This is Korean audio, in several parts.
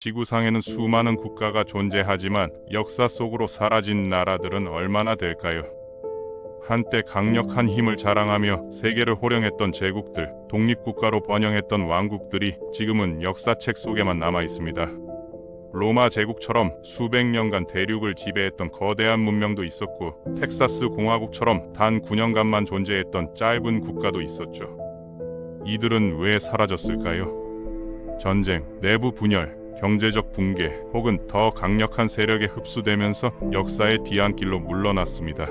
지구상에는 수많은 국가가 존재하지만 역사 속으로 사라진 나라들은 얼마나 될까요? 한때 강력한 힘을 자랑하며 세계를 호령했던 제국들, 독립국가로 번영했던 왕국들이 지금은 역사책 속에만 남아 있습니다. 로마 제국처럼 수백 년간 대륙을 지배했던 거대한 문명도 있었고, 텍사스 공화국처럼 단 9년간만 존재했던 짧은 국가도 있었죠. 이들은 왜 사라졌을까요? 전쟁, 내부 분열, 경제적 붕괴, 혹은 더 강력한 세력에 흡수되면서 역사의 뒤안길로 물러났습니다.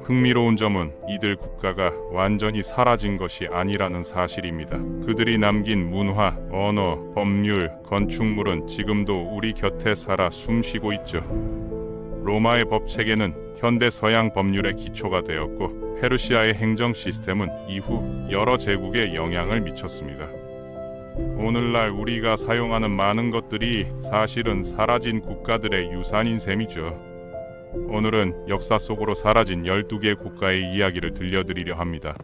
흥미로운 점은 이들 국가가 완전히 사라진 것이 아니라는 사실입니다. 그들이 남긴 문화, 언어, 법률, 건축물은 지금도 우리 곁에 살아 숨쉬고 있죠. 로마의 법체계는 현대 서양 법률의 기초가 되었고, 페르시아의 행정 시스템은 이후 여러 제국에 영향을 미쳤습니다. 오늘날 우리가 사용하는 많은 것들이 사실은 사라진 국가들의 유산인 셈이죠. 오늘은 역사 속으로 사라진 12개 국가의 이야기를 들려드리려 합니다.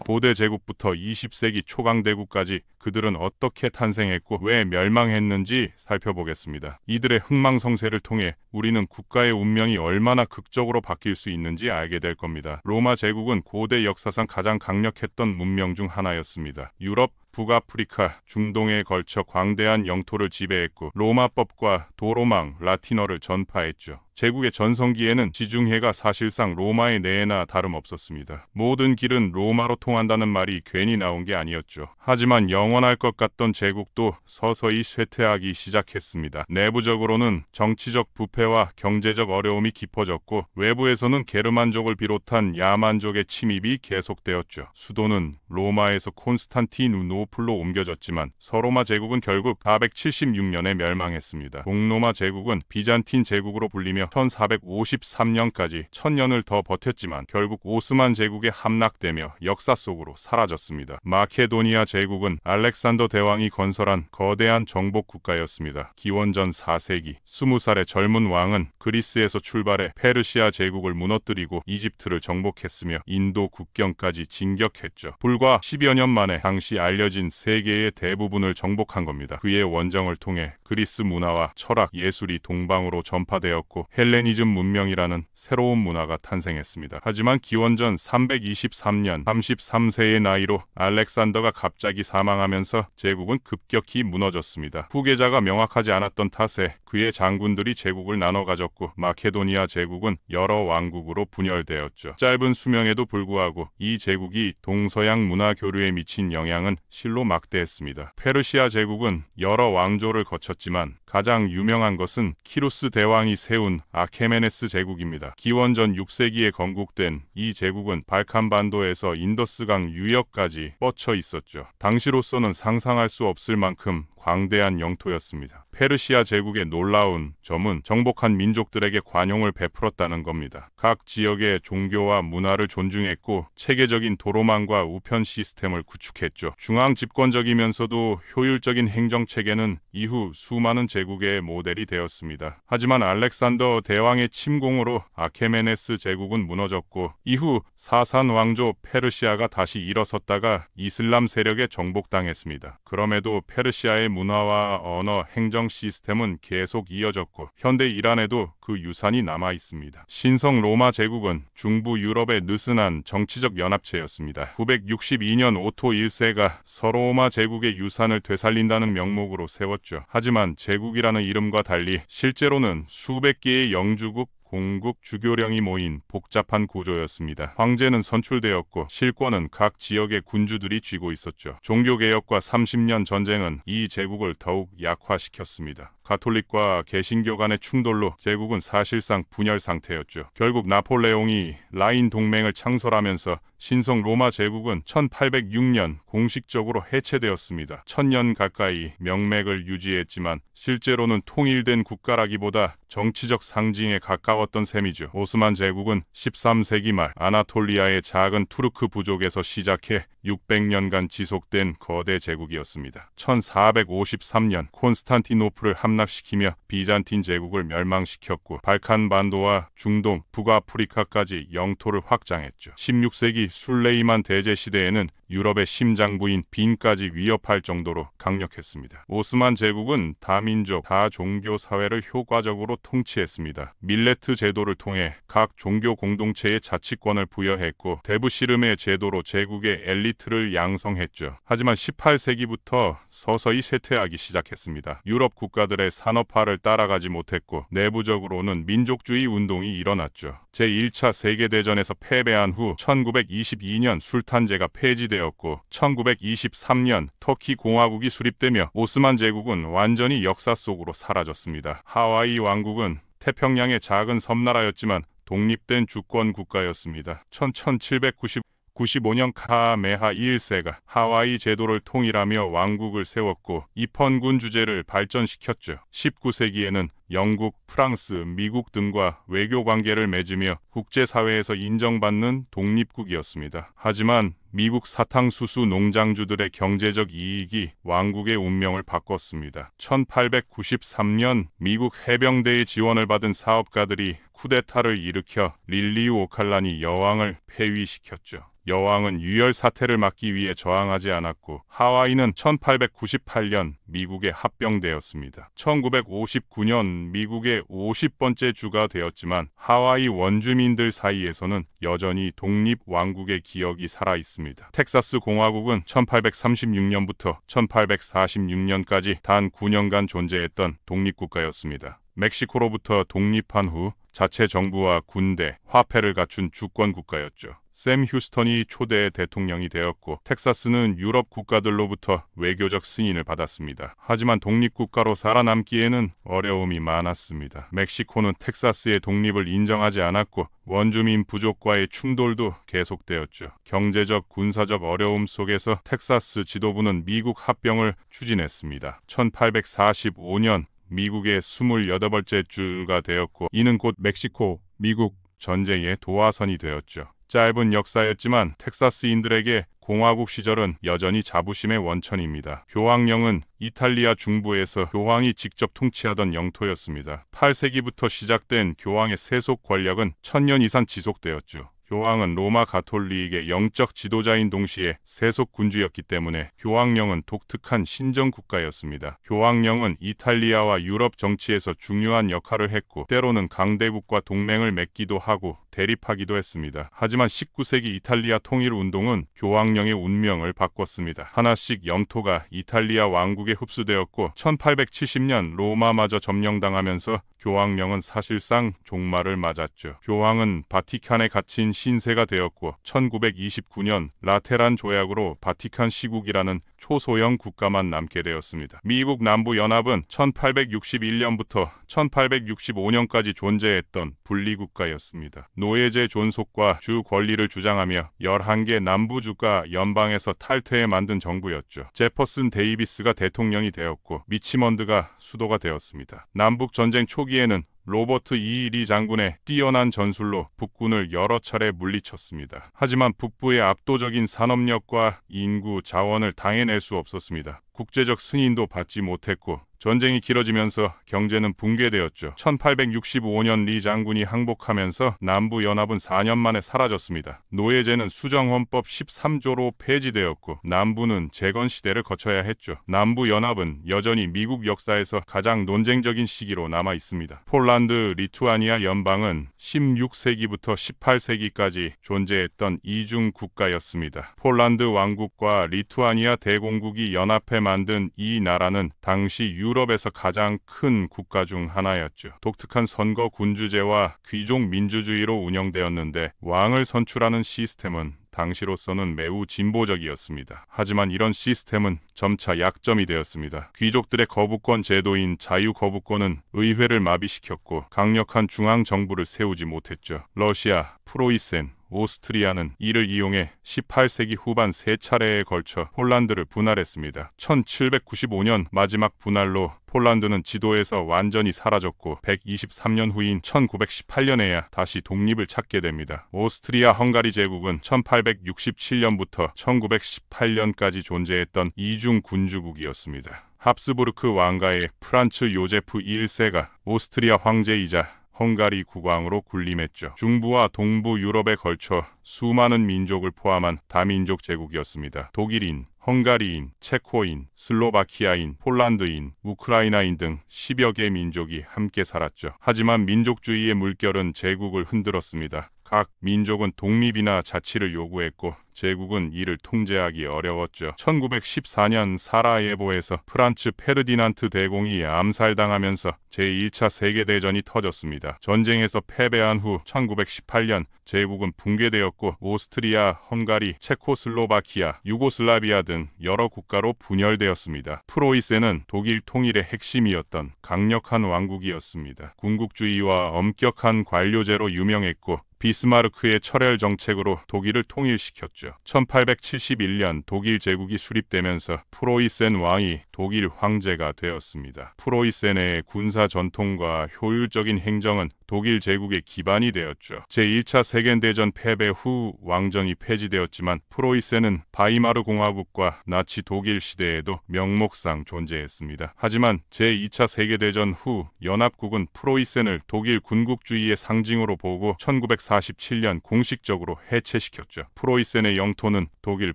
고대 제국부터 20세기 초강대국까지 그들은 어떻게 탄생했고 왜 멸망했는지 살펴보겠습니다. 이들의 흥망성쇠를 통해 우리는 국가의 운명이 얼마나 극적으로 바뀔 수 있는지 알게 될 겁니다. 로마 제국은 고대 역사상 가장 강력했던 문명 중 하나였습니다. 유럽, 북아프리카, 중동에 걸쳐 광대한 영토를 지배했고, 로마법과 도로망, 라틴어를 전파했죠. 제국의 전성기에는 지중해가 사실상 로마의 내나 다름없었습니다. 모든 길은 로마로 통한다는 말이 괜히 나온 게 아니었죠. 하지만 영원할 것 같던 제국도 서서히 쇠퇴하기 시작했습니다. 내부적으로는 정치적 부패와 경제적 어려움이 깊어졌고, 외부에서는 게르만족을 비롯한 야만족의 침입이 계속되었죠. 수도는 로마에서 콘스탄티누노플로 옮겨졌지만 서로마 제국은 결국 476년에 멸망했습니다. 동로마 제국은 비잔틴 제국으로 불리며 1453년까지 1000년을 더 버텼지만 결국 오스만 제국에 함락되며 역사 속으로 사라졌습니다. 마케도니아 제국은 알렉산더 대왕이 건설한 거대한 정복 국가였습니다. 기원전 4세기 20살의 젊은 왕은 그리스에서 출발해 페르시아 제국을 무너뜨리고 이집트를 정복했으며 인도 국경까지 진격했죠. 불과 10여 년 만에 당시 알려진 세계의 대부분을 정복한 겁니다. 그의 원정을 통해 그리스 문화와 철학, 예술이 동방으로 전파되었고 헬레니즘 문명이라는 새로운 문화가 탄생했습니다. 하지만 기원전 323년 33세의 나이로 알렉산더가 갑자기 사망하면서 제국은 급격히 무너졌습니다. 후계자가 명확하지 않았던 탓에 그의 장군들이 제국을 나눠 가졌고, 마케도니아 제국은 여러 왕국으로 분열되었죠. 짧은 수명에도 불구하고 이 제국이 동서양 문화 교류에 미친 영향은 실로 막대했습니다. 페르시아 제국은 여러 왕조를 거쳤지만 가장 유명한 것은 키루스 대왕이 세운 아케메네스 제국입니다. 기원전 6세기에 건국된 이 제국은 발칸반도에서 인더스강 유역까지 뻗쳐 있었죠. 당시로서는 상상할 수 없을 만큼 광대한 영토였습니다. 페르시아 제국의 놀라운 점은 정복한 민족들에게 관용을 베풀었다는 겁니다. 각 지역의 종교와 문화를 존중했고 체계적인 도로망과 우편 시스템을 구축했죠. 중앙 집권적이면서도 효율적인 행정체계는 이후 수많은 제국의 모델이 되었습니다. 하지만 알렉산더 대왕의 침공으로 아케메네스 제국은 무너졌고, 이후 사산 왕조 페르시아가 다시 일어섰다가 이슬람 세력에 정복당했습니다. 그럼에도 페르시아의 문화와 언어, 행정 시스템은 계속 이어졌고 현대 이란에도 그 유산이 남아 있습니다. 신성 로마 제국은 중부 유럽의 느슨한 정치적 연합체였습니다. 962년 오토 1세가 서로마 제국의 유산을 되살린다는 명목으로 세웠죠. 하지만 제국이라는 이름과 달리 실제로는 수백 개의 영주국, 공국, 주교령이 모인 복잡한 구조였습니다. 황제는 선출되었고 실권은 각 지역의 군주들이 쥐고 있었죠. 종교개혁과 30년 전쟁은 이 제국을 더욱 약화시켰습니다. 가톨릭과 개신교 간의 충돌로 제국은 사실상 분열 상태였죠. 결국 나폴레옹이 라인 동맹을 창설하면서 신성 로마 제국은 1806년 공식적으로 해체되었습니다. 1000년 가까이 명맥을 유지했지만 실제로는 통일된 국가라기보다 정치적 상징에 가까웠던 셈이죠. 오스만 제국은 13세기 말 아나톨리아의 작은 투르크 부족에서 시작해 600년간 지속된 거대 제국이었습니다. 1453년 콘스탄티노플을 함락시키며 비잔틴 제국을 멸망시켰고 발칸 반도와 중동, 북아프리카까지 영토를 확장했죠. 16세기 술레이만 대제 시대에는 유럽의 심장부인 빈까지 위협할 정도로 강력했습니다. 오스만 제국은 다민족, 다종교 사회를 효과적으로 통치했습니다. 밀레트 제도를 통해 각 종교 공동체에 자치권을 부여했고 데부시름의 제도로 제국의 엘리트를 양성했죠. 하지만 18세기부터 서서히 쇠퇴하기 시작했습니다. 유럽 국가들의 산업화를 따라가지 못했고 내부적으로는 민족주의 운동이 일어났죠. 제1차 세계대전에서 패배한 후 1922년 술탄제가 폐지되었고 1923년 터키 공화국이 수립되며 오스만 제국은 완전히 역사 속으로 사라졌습니다. 하와이 왕국은 태평양의 작은 섬나라였지만 독립된 주권 국가였습니다. 1795년 카메하 2일세가 하와이 제도를 통일하며 왕국을 세웠고 입헌군 주제를 발전시켰죠. 19세기에는 영국, 프랑스, 미국 등과 외교 관계를 맺으며 국제사회에서 인정받는 독립국이었습니다. 하지만 미국 사탕수수 농장주들의 경제적 이익이 왕국의 운명을 바꿨습니다. 1893년 미국 해병대의 지원을 받은 사업가들이 쿠데타를 일으켜 릴리우 오칼란이 여왕을 폐위시켰죠. 여왕은 유혈 사태를 막기 위해 저항하지 않았고 하와이는 1898년 미국에 합병되었습니다. 1959년 미국의 50번째 주가 되었지만 하와이 원주민들 사이에서는 여전히 독립왕국의 기억이 살아있습니다. 텍사스 공화국은 1836년부터 1846년까지 단 9년간 존재했던 독립국가였습니다. 멕시코로부터 독립한 후 자체 정부와 군대, 화폐를 갖춘 주권 국가였죠. 샘 휴스턴이 초대 대통령이 되었고 텍사스는 유럽 국가들로부터 외교적 승인을 받았습니다. 하지만 독립국가로 살아남기에는 어려움이 많았습니다. 멕시코는 텍사스의 독립을 인정하지 않았고 원주민 부족과의 충돌도 계속되었죠. 경제적, 군사적 어려움 속에서 텍사스 지도부는 미국 합병을 추진했습니다. 1845년 미국의 28번째 주가 되었고 이는 곧 멕시코, 미국 전쟁의 도화선이 되었죠. 짧은 역사였지만 텍사스인들에게 공화국 시절은 여전히 자부심의 원천입니다. 교황령은 이탈리아 중부에서 교황이 직접 통치하던 영토였습니다. 8세기부터 시작된 교황의 세속 권력은 1000년 이상 지속되었죠. 교황은 로마 가톨릭의 영적 지도자인 동시에 세속 군주였기 때문에 교황령은 독특한 신정 국가였습니다. 교황령은 이탈리아와 유럽 정치에서 중요한 역할을 했고 때로는 강대국과 동맹을 맺기도 하고 대립하기도 했습니다. 하지만 19세기 이탈리아 통일 운동은 교황령의 운명을 바꿨습니다. 하나씩 영토가 이탈리아 왕국에 흡수되었고 1870년 로마마저 점령당하면서 교황령은 사실상 종말을 맞았죠. 교황은 바티칸에 갇힌 신세가 되었고 1929년 라테란 조약으로 바티칸 시국이라는 초소형 국가만 남게 되었습니다. 미국 남부연합은 1861년부터 1865년까지 존재했던 분리국가였습니다. 노예제 존속과 주 권리를 주장하며 11개 남부주가 연방에서 탈퇴해 만든 정부였죠. 제퍼슨 데이비스가 대통령이 되었고 미치먼드가 수도가 되었습니다. 남북전쟁 초기에는 로버트 E. 리 장군의 뛰어난 전술로 북군을 여러 차례 물리쳤습니다. 하지만 북부의 압도적인 산업력과 인구, 자원을 당해낼 수 없었습니다. 국제적 승인도 받지 못했고 전쟁이 길어지면서 경제는 붕괴되었죠. 1865년 리 장군이 항복하면서 남부연합은 4년 만에 사라졌습니다. 노예제는 수정헌법 13조로 폐지되었고 남부는 재건 시대를 거쳐야 했죠. 남부연합은 여전히 미국 역사에서 가장 논쟁적인 시기로 남아 있습니다. 폴란드, 리투아니아 연방은 16세기부터 18세기까지 존재했던 이중 국가였습니다. 폴란드 왕국과 리투아니아 대공국이 연합해 만든 이 나라는 당시 유럽에서 가장 큰 국가 중 하나였죠. 독특한 선거 군주제와 귀족 민주주의로 운영되었는데 왕을 선출하는 시스템은 당시로서는 매우 진보적이었습니다. 하지만 이런 시스템은 점차 약점이 되었습니다. 귀족들의 거부권 제도인 자유거부권은 의회를 마비시켰고 강력한 중앙정부를 세우지 못했죠. 러시아, 프로이센, 오스트리아는 이를 이용해 18세기 후반 3차례에 걸쳐 폴란드를 분할했습니다. 1795년 마지막 분할로 폴란드는 지도에서 완전히 사라졌고 123년 후인 1918년에야 다시 독립을 찾게 됩니다. 오스트리아 헝가리 제국은 1867년부터 1918년까지 존재했던 이중 군주국이었습니다. 합스부르크 왕가의 프란츠 요제프 1세가 오스트리아 황제이자 헝가리 국왕으로 군림했죠. 중부와 동부 유럽에 걸쳐 수많은 민족을 포함한 다민족 제국이었습니다. 독일인, 헝가리인, 체코인, 슬로바키아인, 폴란드인, 우크라이나인 등 10여 개 민족이 함께 살았죠. 하지만 민족주의의 물결은 제국을 흔들었습니다. 각 민족은 독립이나 자치를 요구했고 제국은 이를 통제하기 어려웠죠. 1914년 사라예보에서 프란츠 페르디난트 대공이 암살당하면서 제1차 세계대전이 터졌습니다. 전쟁에서 패배한 후 1918년 제국은 붕괴되었고 오스트리아, 헝가리, 체코슬로바키아, 유고슬라비아 등 여러 국가로 분열되었습니다. 프로이센은 독일 통일의 핵심이었던 강력한 왕국이었습니다. 군국주의와 엄격한 관료제로 유명했고 비스마르크의 철혈 정책으로 독일을 통일시켰죠. 1871년 독일 제국이 수립되면서 프로이센 왕이 독일 황제가 되었습니다. 프로이센의 군사 전통과 효율적인 행정은 독일 제국의 기반이 되었죠. 제1차 세계대전 패배 후 왕정이 폐지되었지만 프로이센은 바이마르 공화국과 나치 독일 시대에도 명목상 존재했습니다. 하지만 제2차 세계대전 후 연합국은 프로이센을 독일 군국주의의 상징으로 보고 1947년 공식적으로 해체시켰죠. 프로이센의 영토는 독일,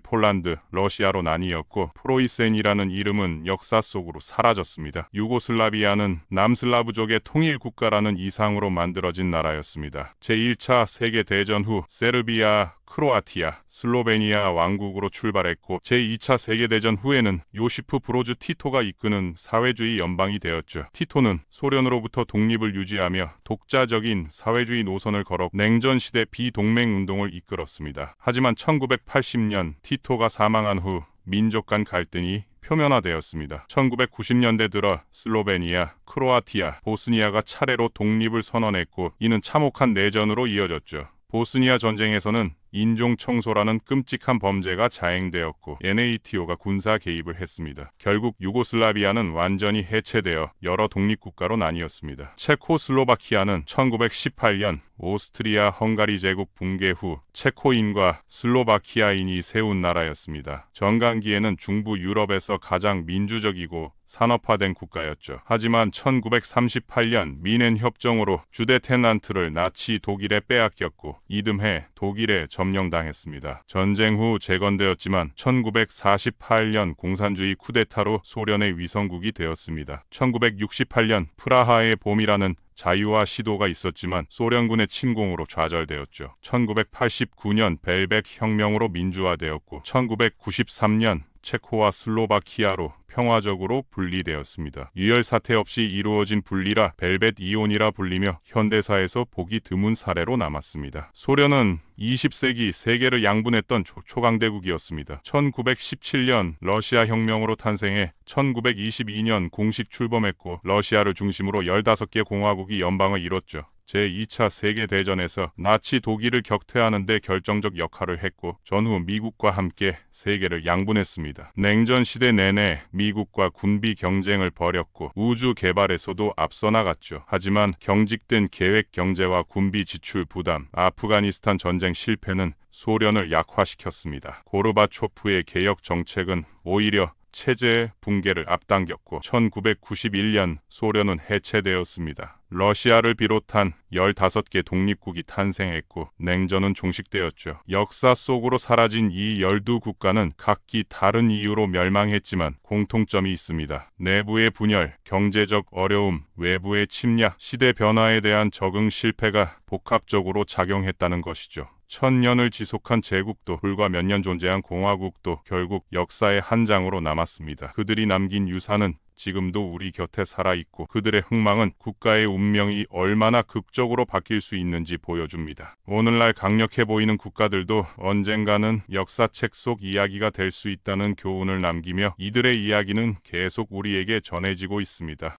폴란드, 러시아로 나뉘었고 프로이센이라는 이름은 역사 속으로 사라졌습니다. 유고슬라비아는 남슬라브족의 통일국가라는 이상으로 만들어진 나라였습니다. 제1차 세계대전 후 세르비아, 크로아티아, 슬로베니아 왕국으로 출발했고 제2차 세계대전 후에는 요시프 브로즈 티토가 이끄는 사회주의 연방이 되었죠. 티토는 소련으로부터 독립을 유지하며 독자적인 사회주의 노선을 걸어 냉전시대 비동맹 운동을 이끌었습니다. 하지만 1980년 티토가 사망한 후 민족 간 갈등이 표면화되었습니다. 1990년대 들어 슬로베니아, 크로아티아, 보스니아가 차례로 독립을 선언했고 이는 참혹한 내전으로 이어졌죠. 보스니아 전쟁에서는 인종 청소라는 끔찍한 범죄가 자행되었고 NATO가 군사 개입을 했습니다. 결국 유고슬라비아는 완전히 해체되어 여러 독립국가로 나뉘었습니다. 체코슬로바키아는 1918년 오스트리아 헝가리 제국 붕괴 후 체코인과 슬로바키아인이 세운 나라였습니다. 전강기에는 중부 유럽에서 가장 민주적이고 산업화된 국가였죠. 하지만 1938년 미넨 협정으로 주데텐란트를 나치 독일에 빼앗겼고 이듬해 독일에 점령당했습니다. 전쟁 후 재건되었지만 1948년 공산주의 쿠데타로 소련의 위성국이 되었습니다. 1968년 프라하의 봄이라는 자유화 시도가 있었지만 소련군의 침공으로 좌절되었죠. 1989년 벨벳 혁명으로 민주화되었고 1993년 체코와 슬로바키아로 평화적으로 분리되었습니다. 유혈 사태 없이 이루어진 분리라 벨벳 이혼이라 불리며 현대사에서 보기 드문 사례로 남았습니다. 소련은 20세기 세계를 양분했던 초강대국이었습니다. 1917년 러시아 혁명으로 탄생해 1922년 공식 출범했고 러시아를 중심으로 15개 공화국이 연방을 이뤘죠. 제2차 세계대전에서 나치 독일을 격퇴하는 데 결정적 역할을 했고 전후 미국과 함께 세계를 양분했습니다. 냉전 시대 내내 미국과 군비 경쟁을 벌였고 우주 개발에서도 앞서 나갔죠. 하지만 경직된 계획 경제와 군비 지출 부담, 아프가니스탄 전쟁 실패는 소련을 약화시켰습니다. 고르바초프의 개혁 정책은 오히려 체제 붕괴를 앞당겼고 1991년 소련은 해체되었습니다. 러시아를 비롯한 15개 독립국이 탄생했고 냉전은 종식되었죠. 역사 속으로 사라진 이 12국가는 각기 다른 이유로 멸망했지만 공통점이 있습니다. 내부의 분열, 경제적 어려움, 외부의 침략, 시대 변화에 대한 적응 실패가 복합적으로 작용했다는 것이죠. 1000년을 지속한 제국도 불과 몇 년 존재한 공화국도 결국 역사의 한 장으로 남았습니다. 그들이 남긴 유산은 지금도 우리 곁에 살아있고 그들의 흥망은 국가의 운명이 얼마나 극적으로 바뀔 수 있는지 보여줍니다. 오늘날 강력해 보이는 국가들도 언젠가는 역사책 속 이야기가 될 수 있다는 교훈을 남기며 이들의 이야기는 계속 우리에게 전해지고 있습니다.